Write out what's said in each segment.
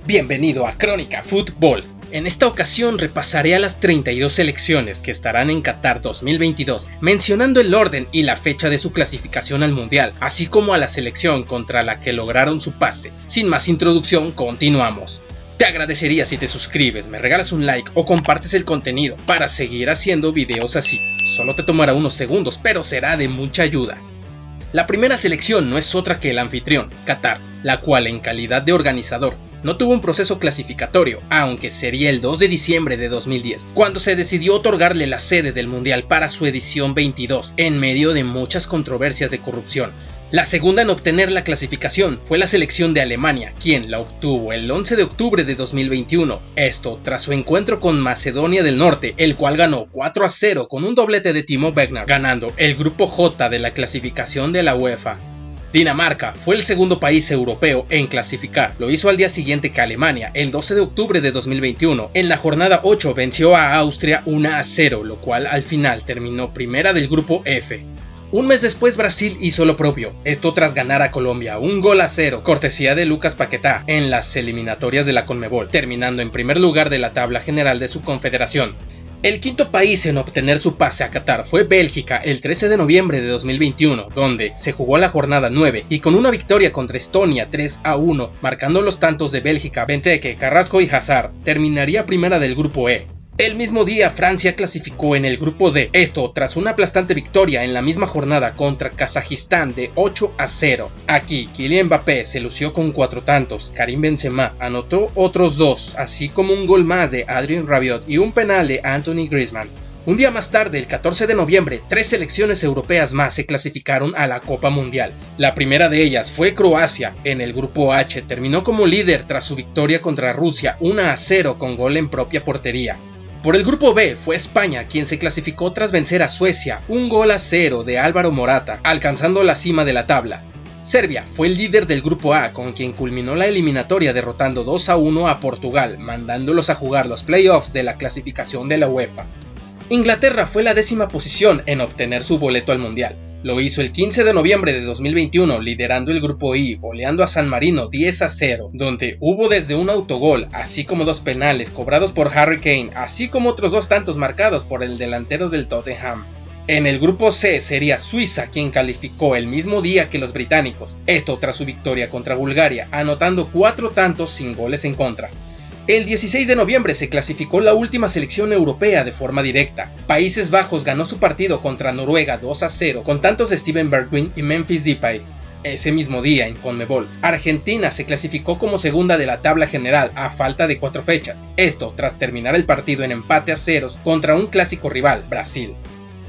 Bienvenido a Crónica Fútbol. En esta ocasión repasaré a las 32 selecciones que estarán en Qatar 2022, mencionando el orden y la fecha de su clasificación al Mundial, así como a la selección contra la que lograron su pase. Sin más introducción, continuamos. Te agradecería si te suscribes, me regalas un like o compartes el contenido para seguir haciendo videos así. Solo te tomará unos segundos, pero será de mucha ayuda. La primera selección no es otra que el anfitrión, Qatar, la cual en calidad de organizador no tuvo un proceso clasificatorio, aunque sería el 2 de diciembre de 2010, cuando se decidió otorgarle la sede del Mundial para su edición 22, en medio de muchas controversias de corrupción. La segunda en obtener la clasificación fue la selección de Alemania, quien la obtuvo el 11 de octubre de 2021, esto tras su encuentro con Macedonia del Norte, el cual ganó 4-0 con un doblete de Timo Werner, ganando el grupo J de la clasificación de la UEFA. Dinamarca fue el segundo país europeo en clasificar, lo hizo al día siguiente que Alemania, el 12 de octubre de 2021, en la jornada 8 venció a Austria 1-0, lo cual al final terminó primera del grupo F. Un mes después Brasil hizo lo propio, esto tras ganar a Colombia 1-0, cortesía de Lucas Paquetá, en las eliminatorias de la Conmebol, terminando en primer lugar de la tabla general de su confederación. El quinto país en obtener su pase a Qatar fue Bélgica el 13 de noviembre de 2021, donde se jugó la jornada 9 y con una victoria contra Estonia 3-1, marcando los tantos de Bélgica, Benteke, Carrasco y Hazard, terminaría primera del grupo E. El mismo día Francia clasificó en el grupo D, esto tras una aplastante victoria en la misma jornada contra Kazajistán de 8-0. Aquí Kylian Mbappé se lució con 4 tantos, Karim Benzema anotó otros 2, así como un gol más de Adrien Rabiot y un penal de Anthony Griezmann. Un día más tarde, el 14 de noviembre, 3 selecciones europeas más se clasificaron a la Copa Mundial. La primera de ellas fue Croacia, en el grupo H terminó como líder tras su victoria contra Rusia 1-0 con gol en propia portería. Por el grupo B fue España quien se clasificó tras vencer a Suecia 1-0 de Álvaro Morata, alcanzando la cima de la tabla. Serbia fue el líder del grupo A con quien culminó la eliminatoria derrotando 2-1 a Portugal, mandándolos a jugar los playoffs de la clasificación de la UEFA. Inglaterra fue la 10ª posición en obtener su boleto al Mundial. Lo hizo el 15 de noviembre de 2021 liderando el grupo I, goleando a San Marino 10-0, donde hubo desde un autogol, así como 2 penales cobrados por Harry Kane, así como otros 2 tantos marcados por el delantero del Tottenham. En el grupo C sería Suiza quien calificó el mismo día que los británicos, esto tras su victoria contra Bulgaria, anotando 4 tantos sin goles en contra. El 16 de noviembre se clasificó la última selección europea de forma directa. Países Bajos ganó su partido contra Noruega 2-0 con tantos de Steven Bergwijn y Memphis Depay. Ese mismo día en Conmebol, Argentina se clasificó como segunda de la tabla general a falta de 4 fechas, esto tras terminar el partido en empate a ceros contra un clásico rival, Brasil.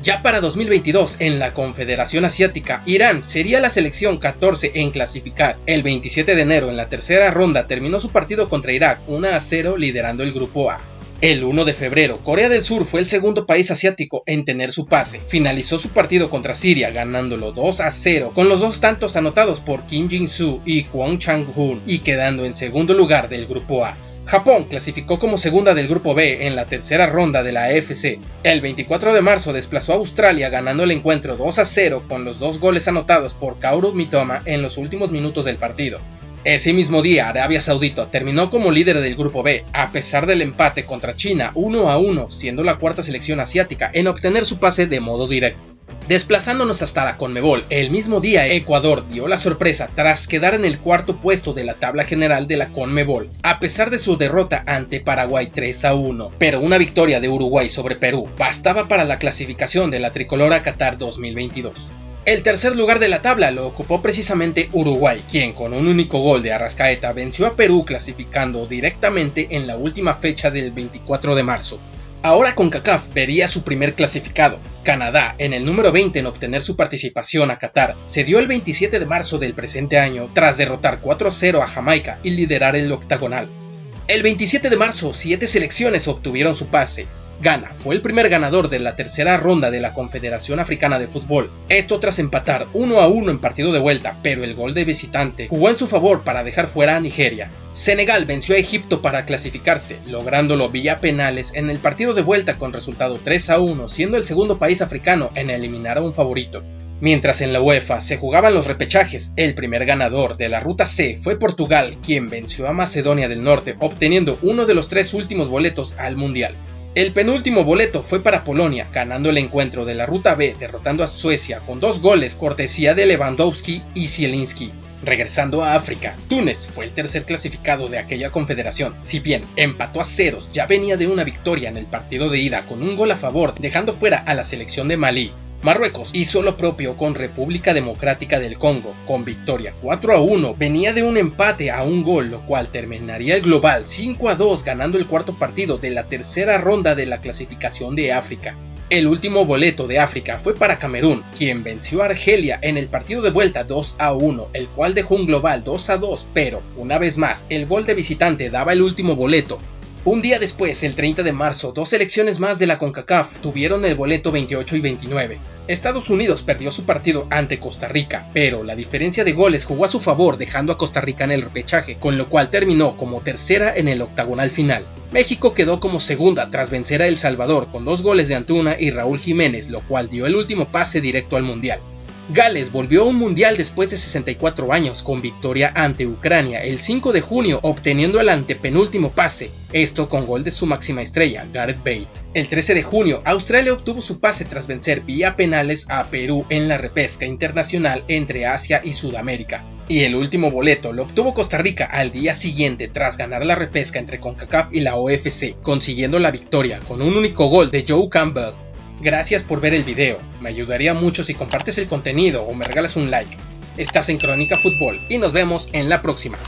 Ya para 2022, en la Confederación Asiática, Irán sería la selección 14 en clasificar. El 27 de enero, en la tercera ronda, terminó su partido contra Irak 1-0 liderando el grupo A. El 1 de febrero, Corea del Sur fue el segundo país asiático en tener su pase. Finalizó su partido contra Siria ganándolo 2-0 con los 2 tantos anotados por Kim Jin-soo y Kwon Chang-hun y quedando en segundo lugar del grupo A. Japón clasificó como segunda del grupo B en la tercera ronda de la AFC. El 24 de marzo desplazó a Australia ganando el encuentro 2-0 con los 2 goles anotados por Kaoru Mitoma en los últimos minutos del partido. Ese mismo día Arabia Saudita terminó como líder del grupo B a pesar del empate contra China 1-1, siendo la 4ª selección asiática en obtener su pase de modo directo. Desplazándonos hasta la Conmebol, el mismo día Ecuador dio la sorpresa tras quedar en el 4º puesto de la tabla general de la Conmebol, a pesar de su derrota ante Paraguay 3-1, pero una victoria de Uruguay sobre Perú bastaba para la clasificación de la tricolor a Qatar 2022. El tercer lugar de la tabla lo ocupó precisamente Uruguay, quien con un único gol de Arrascaeta venció a Perú clasificando directamente en la última fecha del 24 de marzo. Ahora CONCACAF vería su primer clasificado. Canadá, en el número 20 en obtener su participación a Qatar, se dio el 27 de marzo del presente año tras derrotar 4-0 a Jamaica y liderar el octagonal. El 27 de marzo, 7 selecciones obtuvieron su pase. Ghana fue el primer ganador de la tercera ronda de la Confederación Africana de Fútbol, esto tras empatar 1-1 en partido de vuelta, pero el gol de visitante jugó en su favor para dejar fuera a Nigeria. Senegal venció a Egipto para clasificarse, lográndolo vía penales en el partido de vuelta con resultado 3-1, siendo el segundo país africano en eliminar a un favorito. Mientras en la UEFA se jugaban los repechajes, el primer ganador de la Ruta C fue Portugal, quien venció a Macedonia del Norte, obteniendo uno de los 3 últimos boletos al Mundial. El penúltimo boleto fue para Polonia, ganando el encuentro de la Ruta B, derrotando a Suecia con 2 goles cortesía de Lewandowski y Zielinski. Regresando a África, Túnez fue el tercer clasificado de aquella confederación. Si bien empató a ceros, ya venía de una victoria en el partido de ida con un gol a favor, dejando fuera a la selección de Malí. Marruecos hizo lo propio con República Democrática del Congo, con victoria 4-1, venía de un empate a un gol, lo cual terminaría el global 5-2, ganando el cuarto partido de la tercera ronda de la clasificación de África. El último boleto de África fue para Camerún, quien venció a Argelia en el partido de vuelta 2-1, el cual dejó un global 2-2, pero, una vez más, el gol de visitante daba el último boleto. Un día después, el 30 de marzo, 2 selecciones más de la CONCACAF tuvieron el boleto 28 y 29. Estados Unidos perdió su partido ante Costa Rica, pero la diferencia de goles jugó a su favor, dejando a Costa Rica en el repechaje, con lo cual terminó como tercera en el octagonal final. México quedó como segunda tras vencer a El Salvador con 2 goles de Antuna y Raúl Jiménez, lo cual dio el último pase directo al Mundial. Gales volvió a un mundial después de 64 años con victoria ante Ucrania el 5 de junio obteniendo el antepenúltimo pase, esto con gol de su máxima estrella, Gareth Bale. El 13 de junio Australia obtuvo su pase tras vencer vía penales a Perú en la repesca internacional entre Asia y Sudamérica. Y el último boleto lo obtuvo Costa Rica al día siguiente tras ganar la repesca entre CONCACAF y la OFC, consiguiendo la victoria con un único gol de Joe Campbell. Gracias por ver el video, me ayudaría mucho si compartes el contenido o me regalas un like. Estás en Crónica Fútbol y nos vemos en la próxima.